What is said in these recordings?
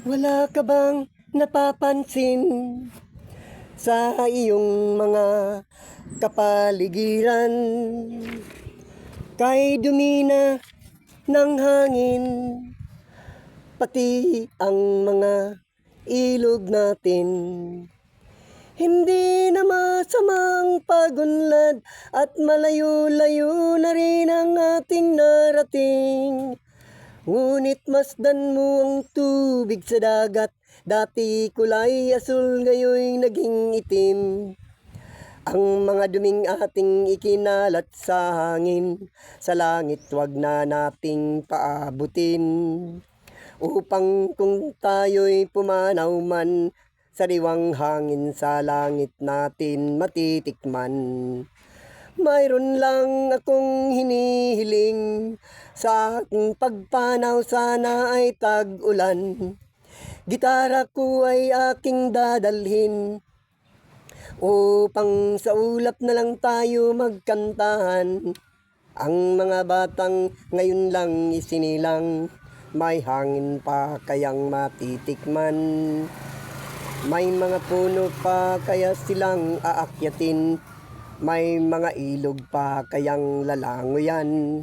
Wala ka bang napapansin sa iyong mga kapaligiran? Kay dumi na ng hangin, pati ang mga ilog natin. Hindi na masamang pagunlad at malayo-layo na rin ang ating narating. Ngunit masdan mo ang tubig sa dagat, dati kulay asul, ngayon naging itim. Ang mga duming ating ikinalat sa hangin, sa langit wag na nating paabutin. Upang kung tayo'y pumanaw man, sariwang hangin sa langit natin matitikman. Mayroon lang akong hinihiling, sa aking pagpanaw sana ay tag-ulan. Gitara ko ay aking dadalhin, upang sa ulap na lang tayo magkantahan. Ang mga batang ngayon lang isinilang, may hangin pa kayang matitikman. May mga puno pa kaya silang aakyatin, may mga ilog pa kayang lalangoyan.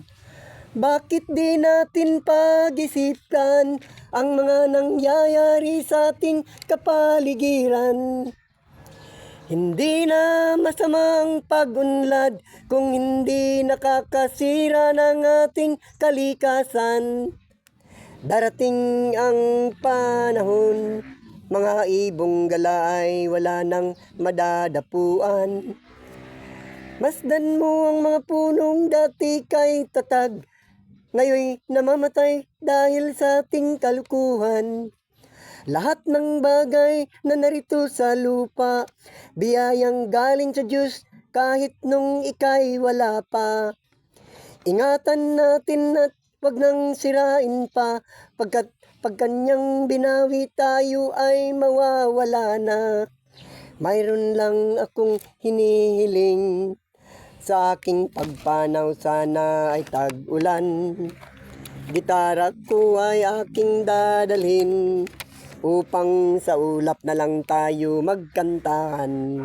Bakit di natin pag-isipan ang mga nangyayari sa ating kapaligiran? Hindi na masamang pagunlad kung hindi nakakasira ng ating kalikasan. Darating ang panahon, mga ibong gala ay wala nang madadapuan. Masdan mo ang mga punong dati kay tatag, ngayon namamatay dahil sa ating kalukuhan. Lahat ng bagay na narito sa lupa, biyayang galing sa Diyos kahit nung ika'y wala pa. Ingatan natin at wag nang sirain pa, pagkat pag kanyang binawi tayo ay mawawala na. Mayroon lang akong hinihiling, sa aking pagpanaw sana ay tag-ulan. Gitara ko ay aking dadalhin, upang sa ulap na lang tayo magkantahan.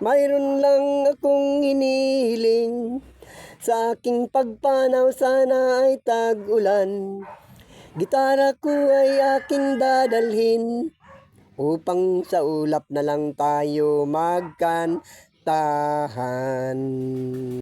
Mayroon lang akong hinihiling, sa aking pagpanaw sana ay tag-ulan. Gitara ko ay aking dadalhin, upang sa ulap na lang tayo magkantahan.